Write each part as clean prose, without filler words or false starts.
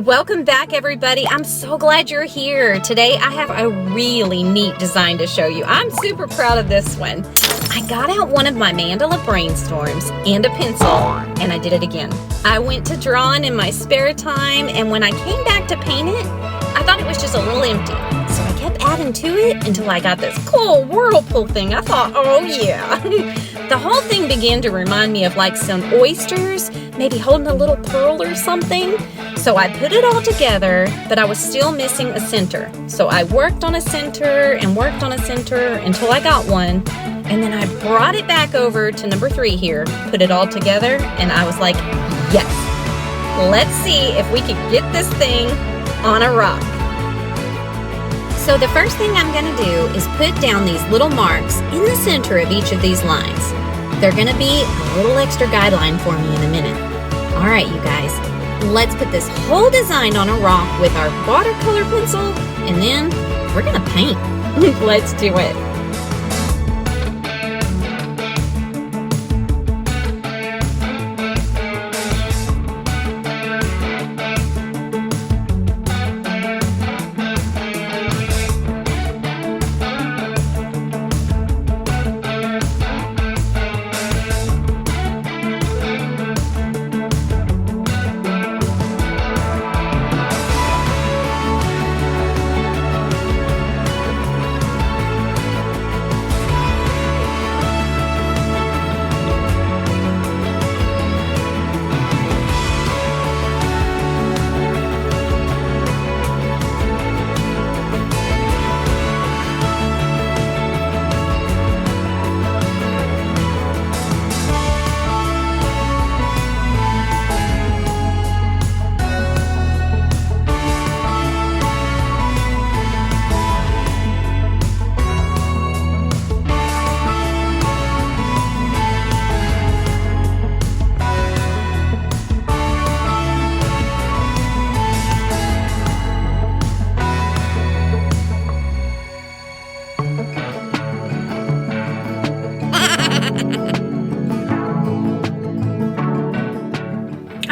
Welcome back, everybody. I'm so glad you're here. Today I have a really neat design to show you. I'm super proud of this one. I got out one of my Mandala Brainstorms and a pencil, and I did it again. I went to drawing in my spare time, and when I came back to paint it, I thought it was just a little empty. So I kept adding to it until I got this cool whirlpool thing. I thought, oh yeah. The whole thing began to remind me of like some oysters, maybe holding a little pearl or something. So I put it all together, but I was still missing a center. So I worked on a center and worked on a center until I got one. And then I brought it back over to number 3 here, put it all together, and I was like, yes, let's see if we can get this thing on a rock. So the first thing I'm gonna do is put down these little marks in the center of each of these lines. They're gonna be a little extra guideline for me in a minute. All right, you guys, let's put this whole design on a rock with our watercolor pencil, and then we're gonna paint. Let's do it.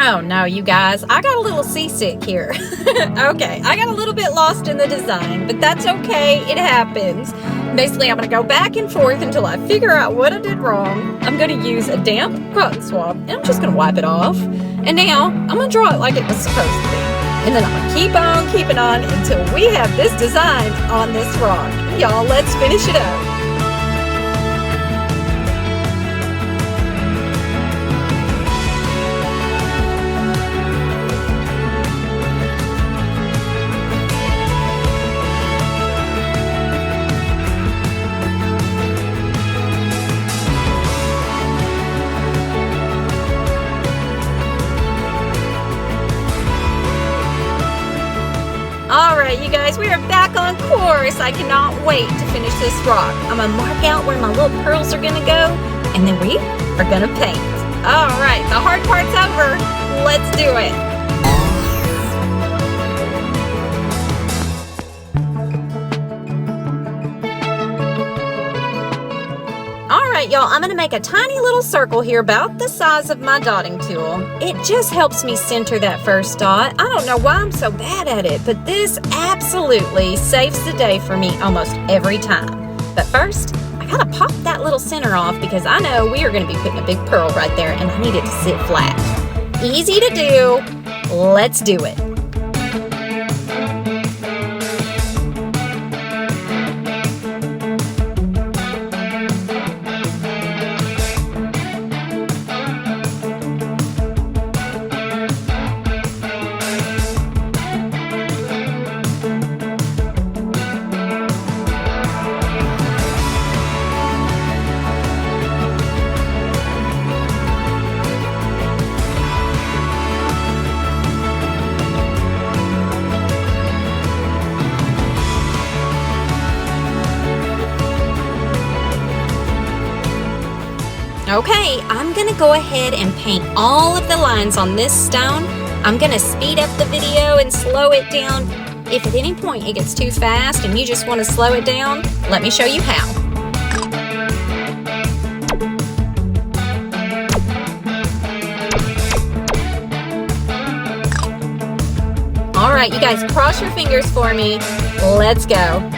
Oh no, you guys, I got a little seasick here. Okay, I got a little bit lost in the design, but that's okay, it happens. Basically, I'm gonna go back and forth until I figure out what I did wrong. I'm gonna use a damp cotton swab, and I'm just gonna wipe it off. And now, I'm gonna draw it like it was supposed to be. And then I'm gonna keep on keeping on until we have this design on this rock. Y'all, let's finish it up. Alright, you guys, we are back on course. I cannot wait to finish this rock. I'm going to mark out where my little pearls are going to go, and then we are going to paint. Alright, the hard part's over. Let's do it. Alright, y'all, I'm going to make a tiny little circle here about the size of my dotting tool. It just helps me center that first dot. I don't know why I'm so bad at it, but this absolutely saves the day for me almost every time. But first, I gotta pop that little center off because I know we are going to be putting a big pearl right there and I need it to sit flat. Easy to do. Let's do it. Okay, I'm gonna go ahead and paint all of the lines on this stone. I'm gonna speed up the video and slow it down. If at any point it gets too fast and you just want to slow it down, let me show you how. All right, you guys, cross your fingers for me. Let's go.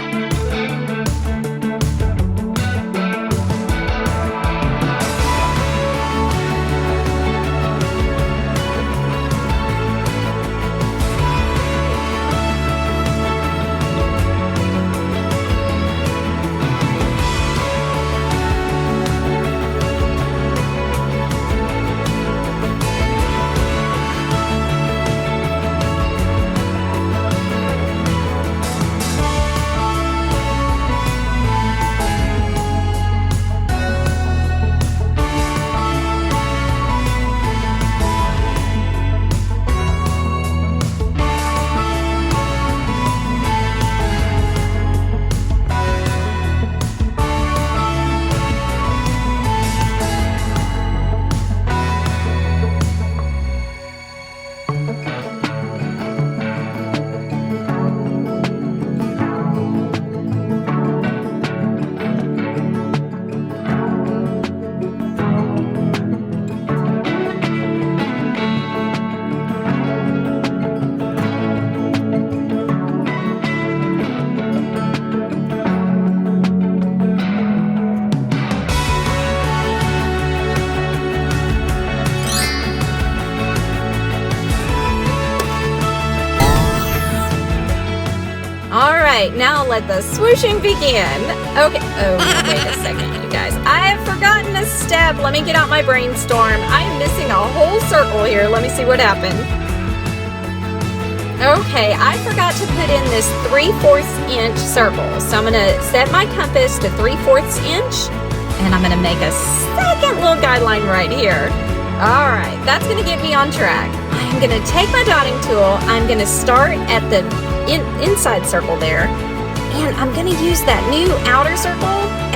Now let the swooshing begin. Okay, oh, wait a second, you guys. I have forgotten a step. Let me get out my brainstorm. I am missing a whole circle here. Let me see what happened. Okay, I forgot to put in this 3/4 inch circle. So I'm gonna set my compass to 3/4 inch, and I'm gonna make a second little guideline right here. All right, that's gonna get me on track. I'm gonna take my dotting tool. I'm gonna start at the inside circle there, and I'm gonna use that new outer circle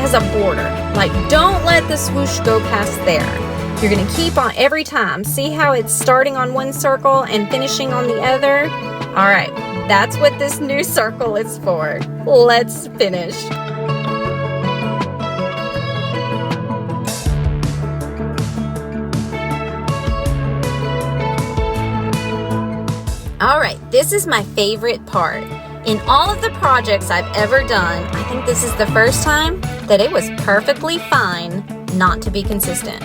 as a border. Like, don't let the swoosh go past there. You're gonna keep on every time. See how it's starting on one circle and finishing on the other? All right, that's what this new circle is for. Let's finish. All right, this is my favorite part. In all of the projects I've ever done, I think this is the first time that it was perfectly fine not to be consistent.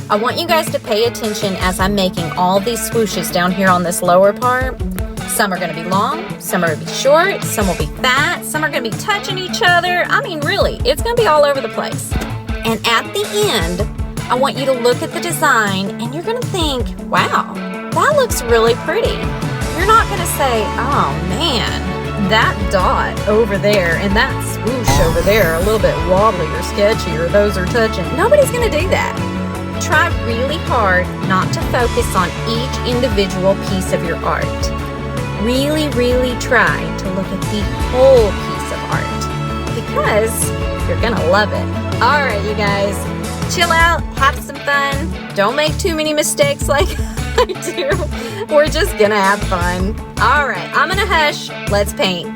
I want you guys to pay attention as I'm making all these swooshes down here on this lower part. Some are gonna be long, some are gonna be short, some will be fat, some are gonna be touching each other. I mean, really, it's gonna be all over the place. And at the end, I want you to look at the design and you're gonna think, wow, that looks really pretty. You're not gonna say, oh man, that dot over there and that swoosh over there are a little bit wobbly or sketchy or those are touching. Nobody's gonna do that. Try really hard not to focus on each individual piece of your art. Really, really try to look at the whole piece of art because you're gonna love it. All right, you guys, chill out, have some fun. Don't make too many mistakes like I do. We're just gonna have fun. All right, I'm gonna hush. Let's paint.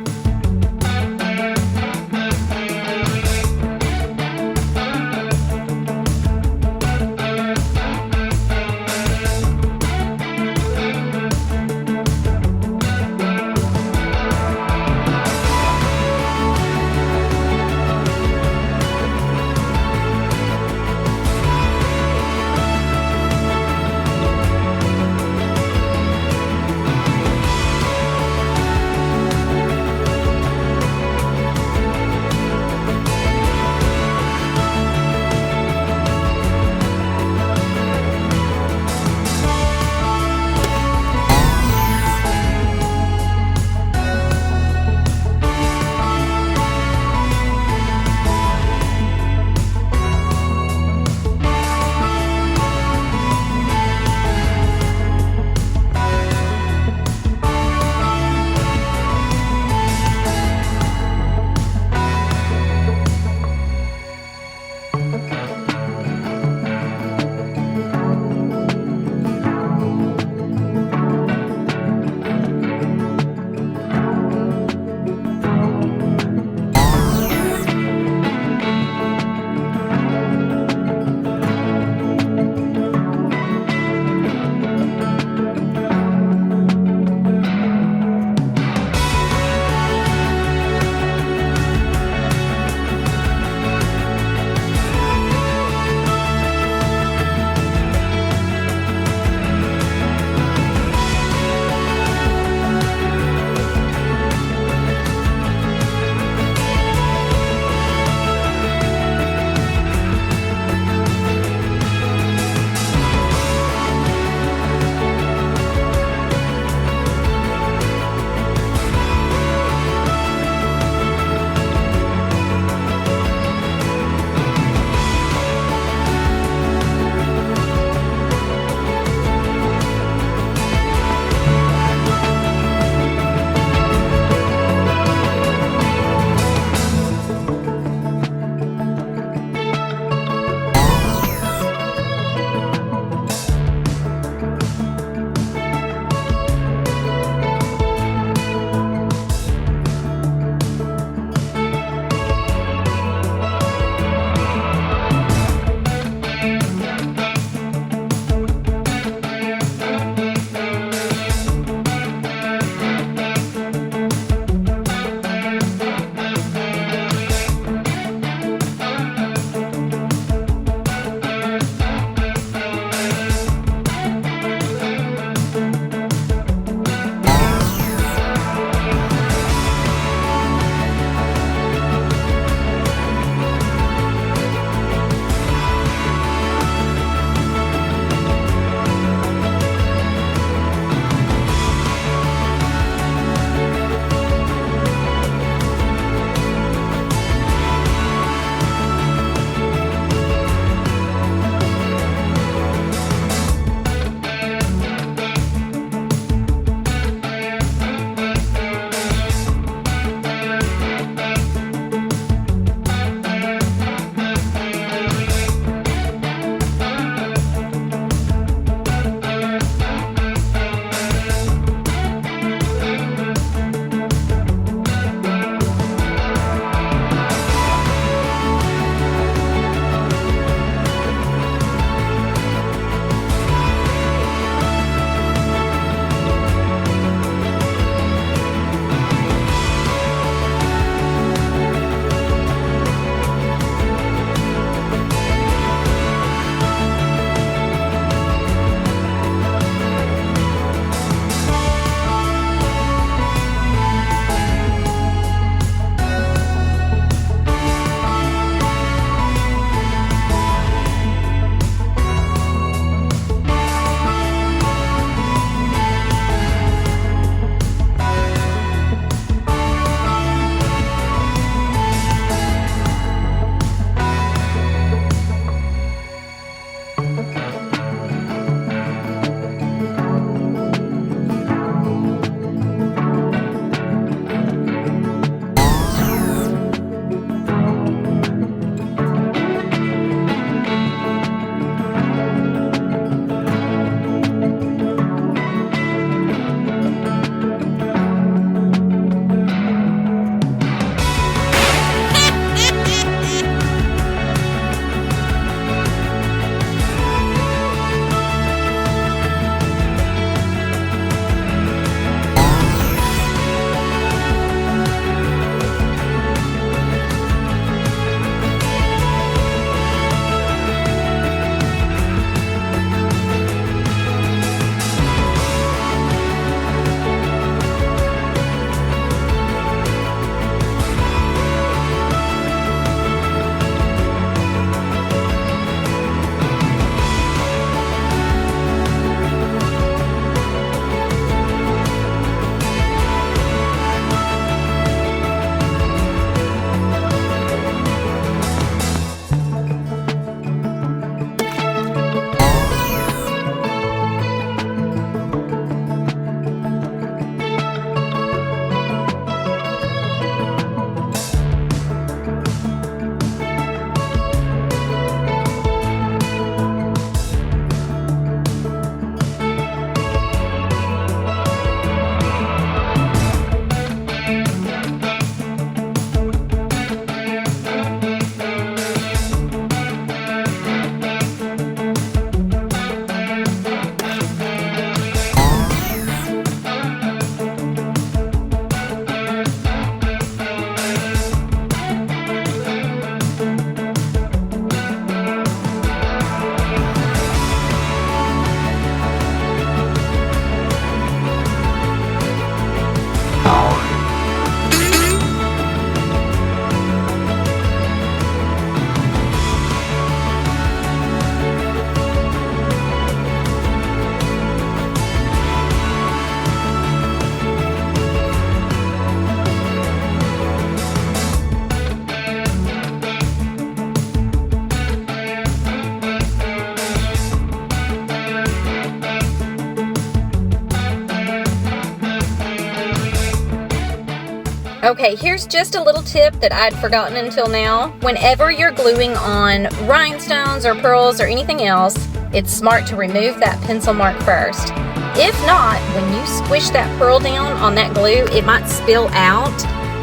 Okay, here's just a little tip that I'd forgotten until now. Whenever you're gluing on rhinestones or pearls or anything else, it's smart to remove that pencil mark first. If not, when you squish that pearl down on that glue, it might spill out.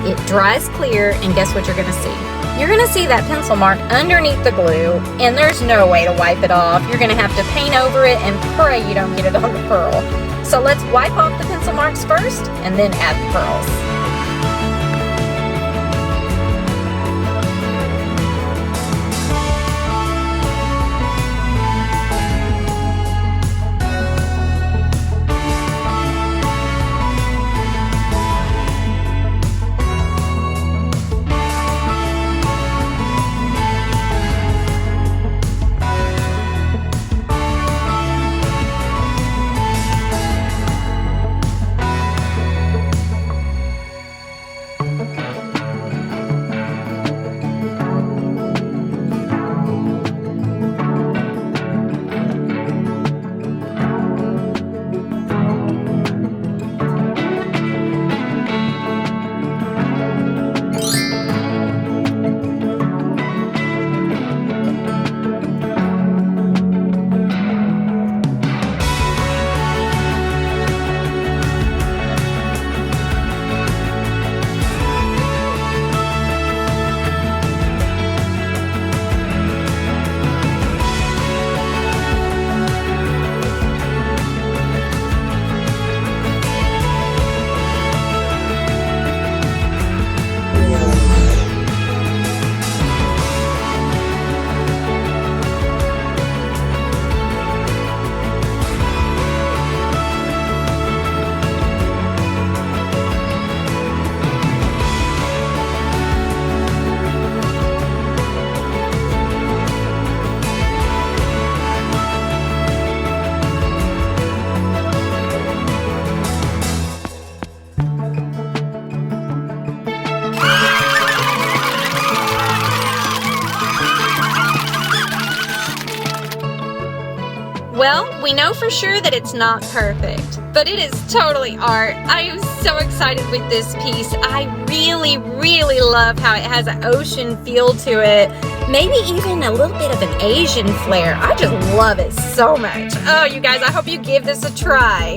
It dries clear, and guess what you're gonna see? You're gonna see that pencil mark underneath the glue, and there's no way to wipe it off. You're gonna have to paint over it and pray you don't get it on the pearl. So let's wipe off the pencil marks first, and then add the pearls. Well, we know for sure that it's not perfect, but it is totally art. I am so excited with this piece. I really, really love how it has an ocean feel to it. Maybe even a little bit of an Asian flair. I just love it so much. Oh, you guys, I hope you give this a try.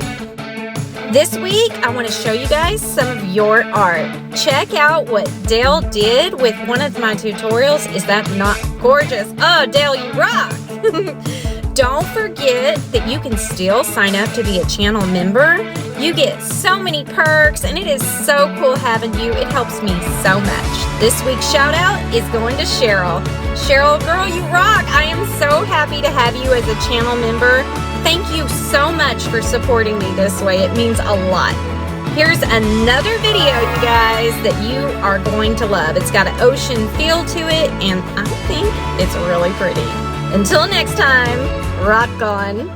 This week, I want to show you guys some of your art. Check out what Dale did with one of my tutorials. Is that not gorgeous? Oh, Dale, you rock! Don't forget that you can still sign up to be a channel member. You get so many perks, and it is so cool having you. It helps me so much. This week's shout out is going to Cheryl. Cheryl, girl, you rock! I am so happy to have you as a channel member. Thank you so much for supporting me this way. It means a lot. Here's another video, you guys, that you are going to love. It's got an ocean feel to it, and I think it's really pretty. Until next time, rock on.